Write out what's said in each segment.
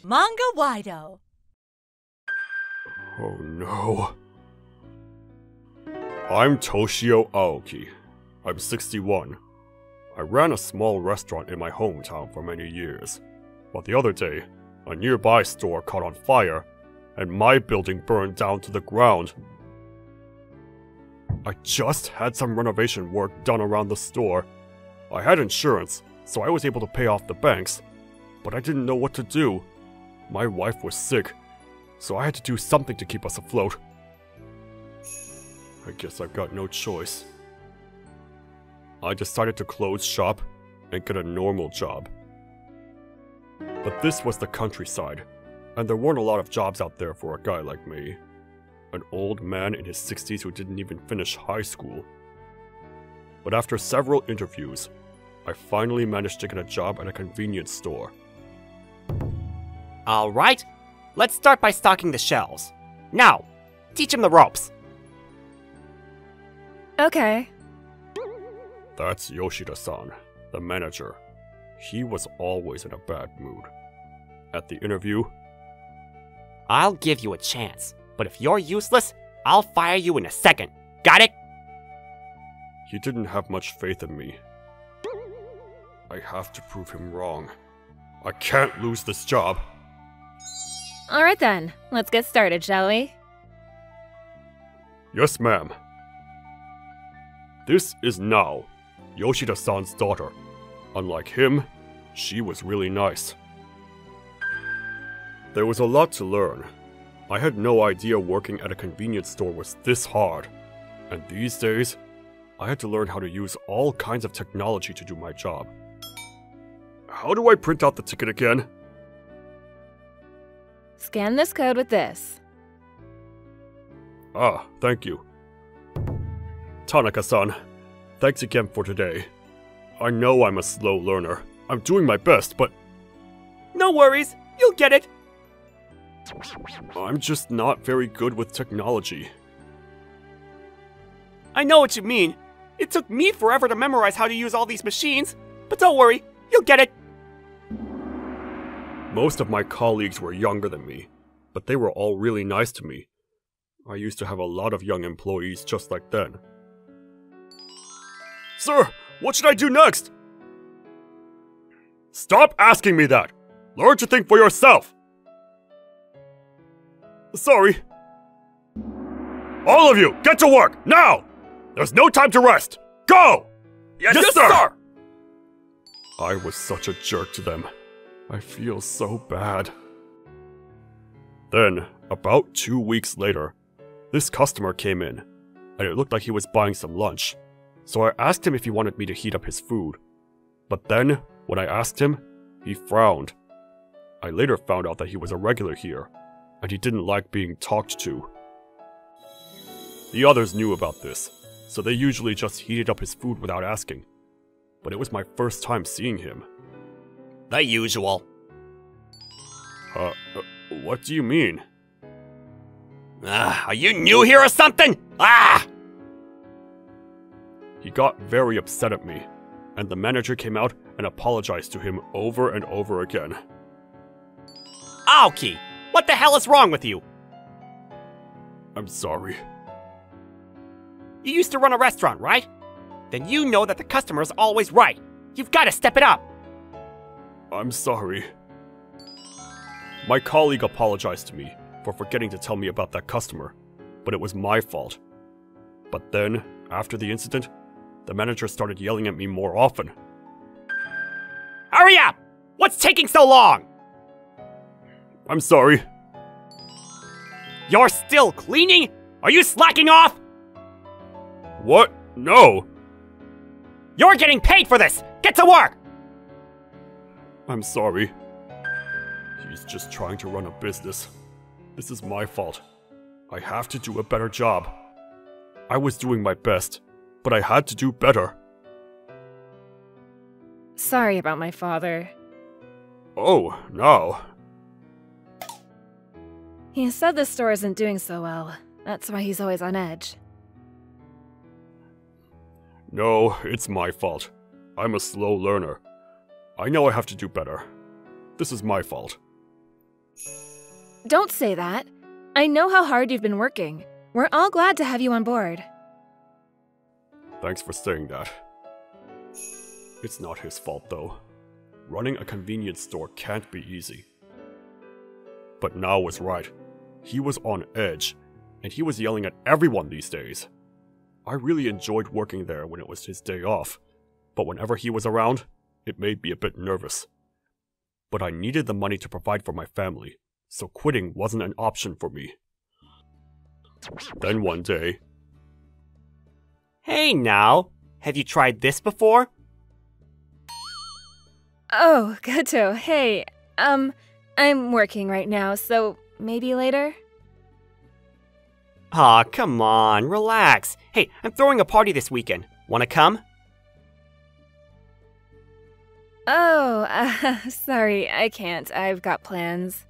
Manga Wido. Oh no. I'm Toshio Aoki. I'm 61. I ran a small restaurant in my hometown for many years. But the other day, a nearby store caught on fire, and my building burned down to the ground. I just had some renovation work done around the store. I had insurance, so I was able to pay off the banks, but I didn't know what to do. My wife was sick, so I had to do something to keep us afloat. I guess I've got no choice. I decided to close shop and get a normal job. But this was the countryside, and there weren't a lot of jobs out there for a guy like me. An old man in his 60s who didn't even finish high school. But after several interviews, I finally managed to get a job at a convenience store. Alright, let's start by stocking the shelves. Now, teach him the ropes. Okay. That's Yoshida-san, the manager. He was always in a bad mood. At the interview, I'll give you a chance, but if you're useless, I'll fire you in a second. Got it? he didn't have much faith in me. I have to prove him wrong. I can't lose this job. Alright then, let's get started, shall we? Yes, ma'am. This is Nao, Yoshida-san's daughter. Unlike him, she was really nice. There was a lot to learn. I had no idea working at a convenience store was this hard. And these days, I had to learn how to use all kinds of technology to do my job. How do I print out the ticket again? Scan this code with this. Ah, thank you. Tanaka-san, thanks again for today. I know I'm a slow learner. I'm doing my best, but No worries, you'll get it. I'm just not very good with technology. I know what you mean. It took me forever to memorize how to use all these machines, but don't worry, you'll get it. Most of my colleagues were younger than me, but they were all really nice to me. I used to have a lot of young employees just like then. Sir, what should I do next? Stop asking me that! Learn to think for yourself! Sorry. All of you, get to work, now! There's no time to rest! Go! Yes, sir! I was such a jerk to them. I feel so bad. Then, about 2 weeks later, this customer came in, and it looked like he was buying some lunch. So I asked him if he wanted me to heat up his food. But then, when I asked him, he frowned. I later found out that he was a regular here, and he didn't like being talked to. The others knew about this, so they usually just heated up his food without asking. But it was my first time seeing him. The usual. What do you mean? Are you new here or something? Ah! He got very upset at me, and the manager came out and apologized to him over and over again. Aoki, what the hell is wrong with you? I'm sorry. You used to run a restaurant, right? Then you know that the customer is always right. You've got to step it up. I'm sorry. My colleague apologized to me for forgetting to tell me about that customer, but it was my fault. But then, after the incident, the manager started yelling at me more often. Hurry up! What's taking so long? I'm sorry. You're still cleaning? Are you slacking off? What? No! You're getting paid for this! Get to work! I'm sorry. He's just trying to run a business. This is my fault. I have to do a better job. I was doing my best, but I had to do better. Sorry about my father. Oh, no. He said the store isn't doing so well. That's why he's always on edge. No, it's my fault. I'm a slow learner. I know I have to do better. This is my fault. Don't say that. I know how hard you've been working. We're all glad to have you on board. Thanks for saying that. It's not his fault, though. Running a convenience store can't be easy. But Nao was right. He was on edge, and he was yelling at everyone these days. I really enjoyed working there when it was his day off, but whenever he was around, it made me a bit nervous. But I needed the money to provide for my family, so quitting wasn't an option for me. Then one day... Hey now, have you tried this before? Oh, Goto, hey. I'm working right now, so maybe later? Aw, come on, relax. Hey, I'm throwing a party this weekend. Wanna come? Oh, sorry, I can't. I've got plans.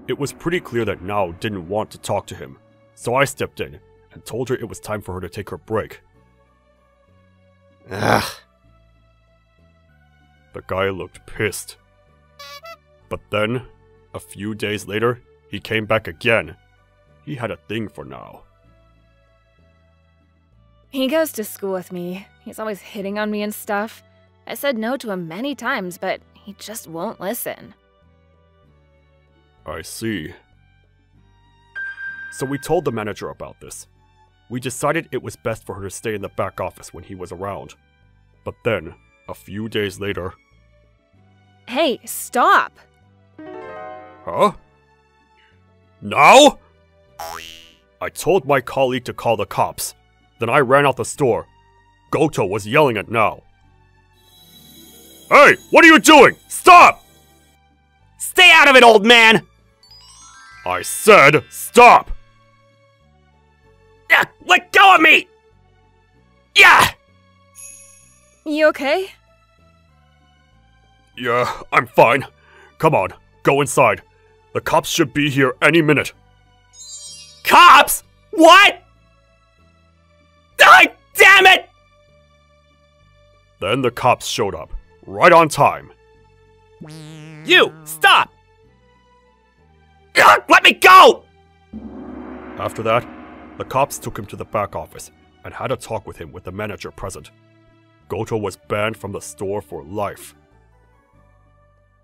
It was pretty clear that Nao didn't want to talk to him, so I stepped in and told her it was time for her to take her break. Ugh. The guy looked pissed. But then, a few days later, he came back again. He had a thing for Nao. He goes to school with me. He's always hitting on me and stuff. I said no to him many times, but he just won't listen. I see. So we told the manager about this. We decided it was best for her to stay in the back office when he was around. But then, a few days later... Hey, stop! Huh? Now? I told my colleague to call the cops. Then I ran out the store. Goto was yelling at Nao. Hey, what are you doing? Stop! Stay out of it, old man! I said stop! Let go of me! Yeah! You okay? Yeah, I'm fine. Come on, go inside. The cops should be here any minute. Cops? What? Ah, damn it! Then the cops showed up, right on time. You, stop! Let me go! After that, the cops took him to the back office and had a talk with him with the manager present. Goto was banned from the store for life.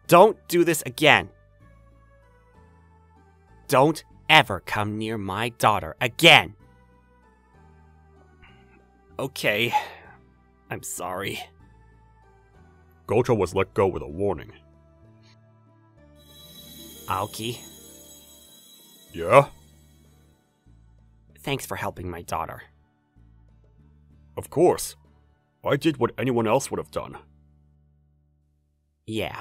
Don't do this again. Don't ever come near my daughter again. Okay, I'm sorry. Goto was let go with a warning. Aoki, Yeah? thanks for helping my daughter. Of course. I did what anyone else would have done. Yeah.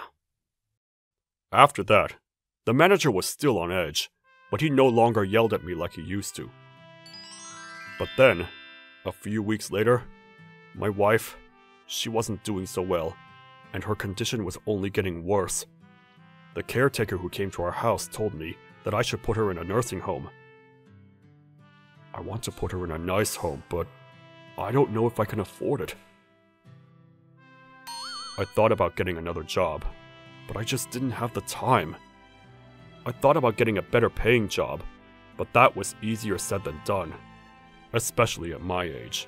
After that, the manager was still on edge, but he no longer yelled at me like he used to. But then, a few weeks later, my wife, she wasn't doing so well, and her condition was only getting worse. The caretaker who came to our house told me that I should put her in a nursing home. I want to put her in a nice home, but I don't know if I can afford it. I thought about getting another job, but I just didn't have the time. I thought about getting a better paying job, but that was easier said than done, especially at my age.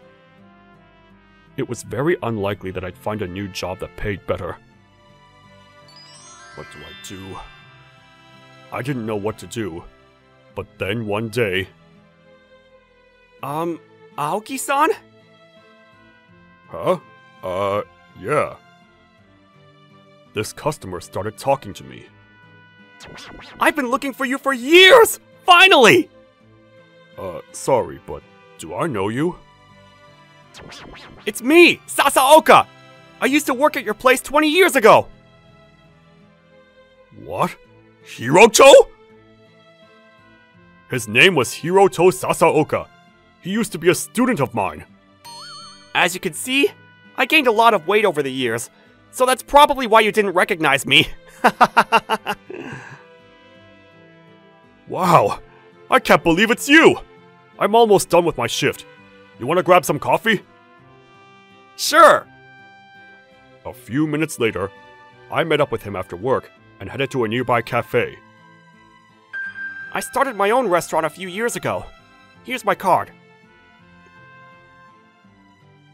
It was very unlikely that I'd find a new job that paid better. What do I do? I didn't know what to do, but then one day... Aoki-san? Huh? Yeah. This customer started talking to me. I've been looking for you for years! Finally! Sorry, but do I know you? It's me, Sasaoka! I used to work at your place 20 years ago! What? Hiroto? His name was Hiroto Sasaoka. He used to be a student of mine. As you can see, I gained a lot of weight over the years, so that's probably why you didn't recognize me. Wow, I can't believe it's you! I'm almost done with my shift. You want to grab some coffee? Sure! A few minutes later, I met up with him after work and headed to a nearby cafe. I started my own restaurant a few years ago. Here's my card.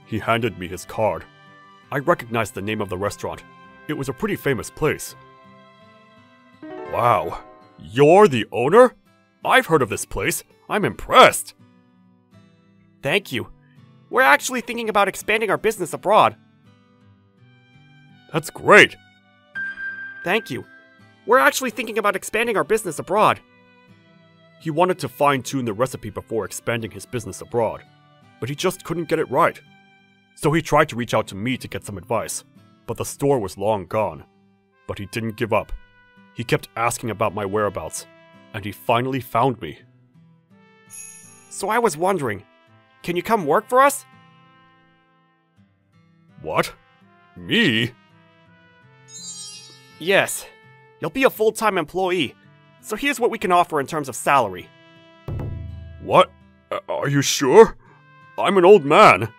He handed me his card. I recognized the name of the restaurant. It was a pretty famous place. Wow, you're the owner? I've heard of this place. I'm impressed. Thank you. We're actually thinking about expanding our business abroad. That's great. Thank you. We're actually thinking about expanding our business abroad. He wanted to fine-tune the recipe before expanding his business abroad, but he just couldn't get it right. So he tried to reach out to me to get some advice, but the store was long gone. But he didn't give up. He kept asking about my whereabouts, and he finally found me. So I was wondering, can you come work for us? What? Me? Yes. You'll be a full-time employee, so here's what we can offer in terms of salary. What? Are you sure? I'm an old man.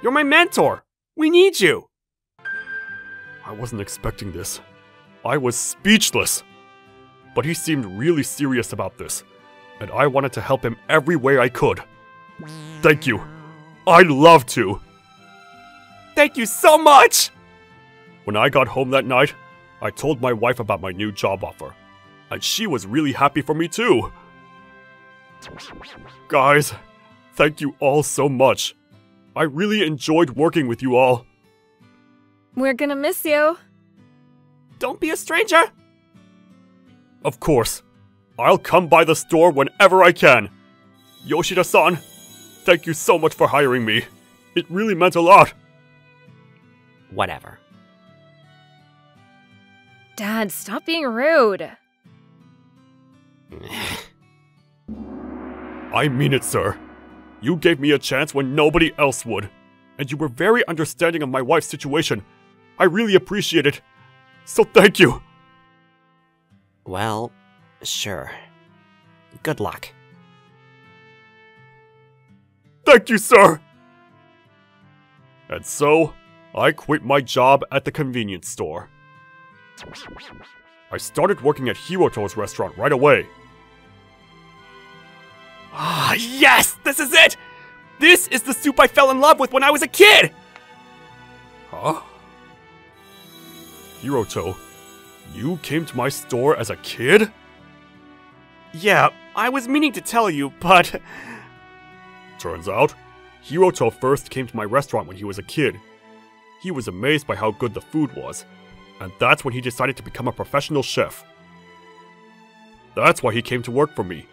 You're my mentor. We need you. I wasn't expecting this. I was speechless. But he seemed really serious about this, and I wanted to help him every way I could. Thank you. I'd love to. Thank you so much! When I got home that night, I told my wife about my new job offer, and she was really happy for me too. Guys, thank you all so much. I really enjoyed working with you all. We're gonna miss you. Don't be a stranger! Of course. I'll come by the store whenever I can. Yoshida-san, thank you so much for hiring me. It really meant a lot. Whatever. Dad, stop being rude. I mean it, sir. You gave me a chance when nobody else would, and you were very understanding of my wife's situation. I really appreciate it. So thank you. Well, sure. Good luck. Thank you, sir. And so, I quit my job at the convenience store. I started working at Hiroto's restaurant right away. Ah, yes! This is it! This is the soup I fell in love with when I was a kid! Huh? Hiroto, you came to my store as a kid? Yeah, I was meaning to tell you, but... Turns out, Hiroto first came to my restaurant when he was a kid. He was amazed by how good the food was, and that's when he decided to become a professional chef. That's why he came to work for me.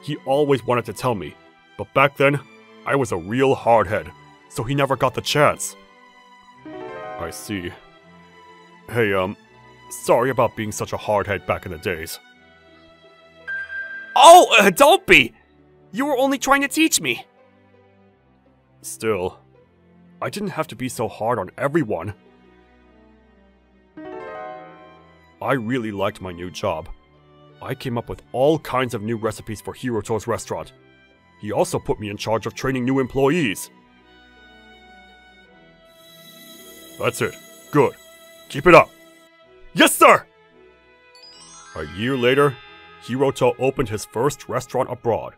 He always wanted to tell me, but back then, I was a real hardhead, so he never got the chance. I see. Hey, sorry about being such a hardhead back in the days. Oh, don't be! You were only trying to teach me. Still, I didn't have to be so hard on everyone. I really liked my new job. I came up with all kinds of new recipes for Hiroto's restaurant. He also put me in charge of training new employees. That's it. Good. Keep it up. Yes, sir! A year later, Hiroto opened his first restaurant abroad.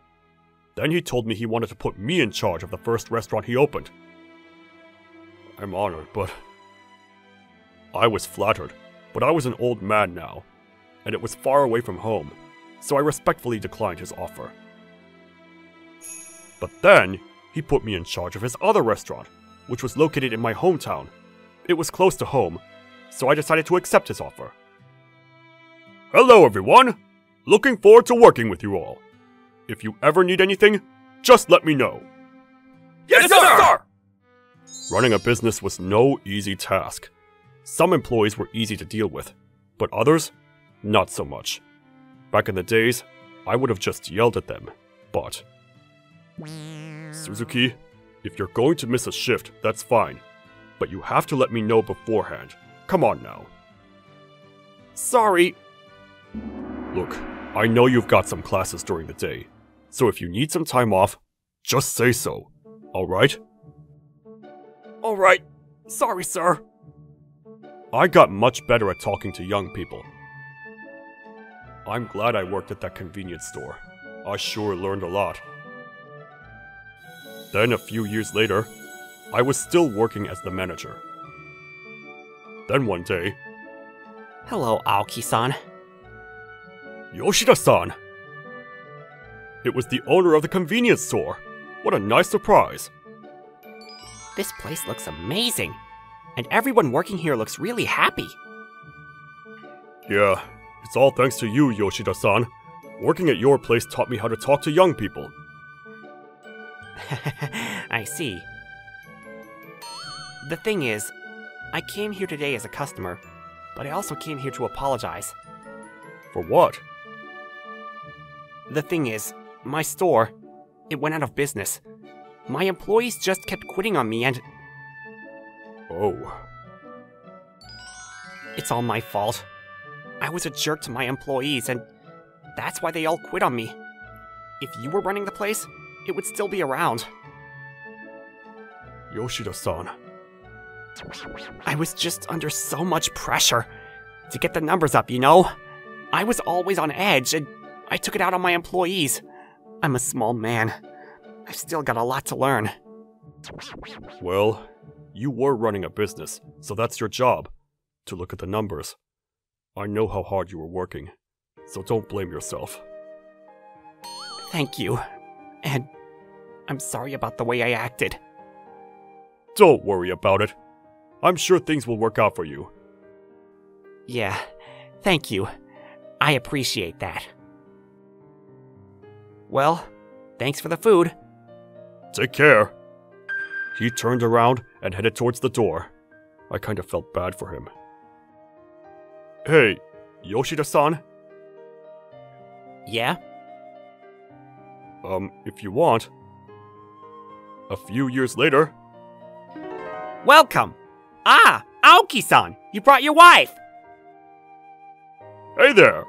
Then he told me he wanted to put me in charge of the first restaurant he opened. I'm honored, but... I was flattered, but I was an old man now, and it was far away from home, so I respectfully declined his offer. But then, he put me in charge of his other restaurant, which was located in my hometown. It was close to home, so I decided to accept his offer. Hello everyone! Looking forward to working with you all. If you ever need anything, just let me know. Yes, sir! Running a business was no easy task. Some employees were easy to deal with, but others, not so much. Back in the days, I would have just yelled at them, but... Suzuki, if you're going to miss a shift, that's fine. But you have to let me know beforehand. Come on now. Sorry. Look, I know you've got some classes during the day, so if you need some time off, just say so, alright? Alright. Sorry, sir. I got much better at talking to young people. I'm glad I worked at that convenience store. I sure learned a lot. Then a few years later, I was still working as the manager. Then one day, Hello, Aoki-san. Yoshida-san! It was the owner of the convenience store. What a nice surprise. This place looks amazing. And everyone working here looks really happy. Yeah, it's all thanks to you, Yoshida-san. Working at your place taught me how to talk to young people. I see. The thing is, I came here today as a customer, but I also came here to apologize. For what? The thing is, my store, it went out of business. My employees just kept quitting on me and Oh. it's all my fault. I was a jerk to my employees and that's why they all quit on me. If you were running the place, it would still be around. Yoshida-san. I was just under so much pressure to get the numbers up, you know? I was always on edge and I took it out on my employees. I'm a small man. I've still got a lot to learn. Well, you were running a business, so that's your job, to look at the numbers. I know how hard you were working, so don't blame yourself. Thank you. And I'm sorry about the way I acted. Don't worry about it. I'm sure things will work out for you. Yeah, thank you. I appreciate that. Well, thanks for the food. Take care. He turned around and headed towards the door. I kind of felt bad for him. Hey, Yoshida-san? Yeah? If you want. A few years later... Welcome! Ah, Aoki-san! You brought your wife! Hey there!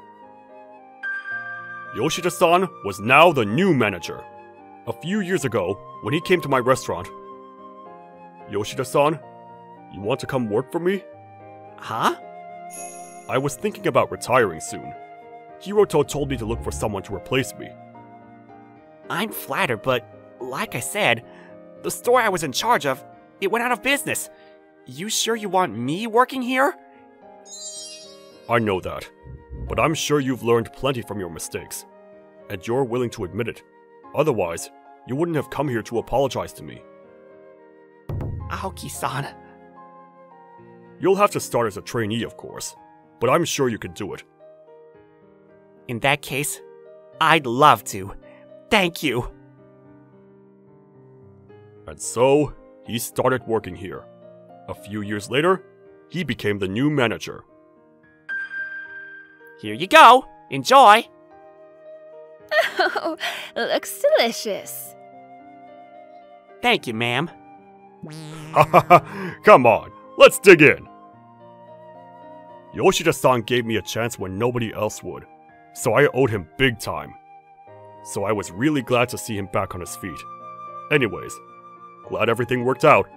Yoshida-san was now the new manager. A few years ago, when he came to my restaurant... Yoshida-san, you want to come work for me? Huh? I was thinking about retiring soon. Hiroto told me to look for someone to replace me. I'm flattered, but like I said, the store I was in charge of, it went out of business. You sure you want me working here? I know that, but I'm sure you've learned plenty from your mistakes, and you're willing to admit it. Otherwise, you wouldn't have come here to apologize to me. Aoki-san. You'll have to start as a trainee, of course, but I'm sure you can do it. In that case, I'd love to. Thank you. And so, he started working here. A few years later, he became the new manager. Here you go. Enjoy. Oh, looks delicious. Thank you, ma'am. Come on, let's dig in. Yoshida-san gave me a chance when nobody else would, so I owed him big time. So I was really glad to see him back on his feet. Anyways, glad everything worked out.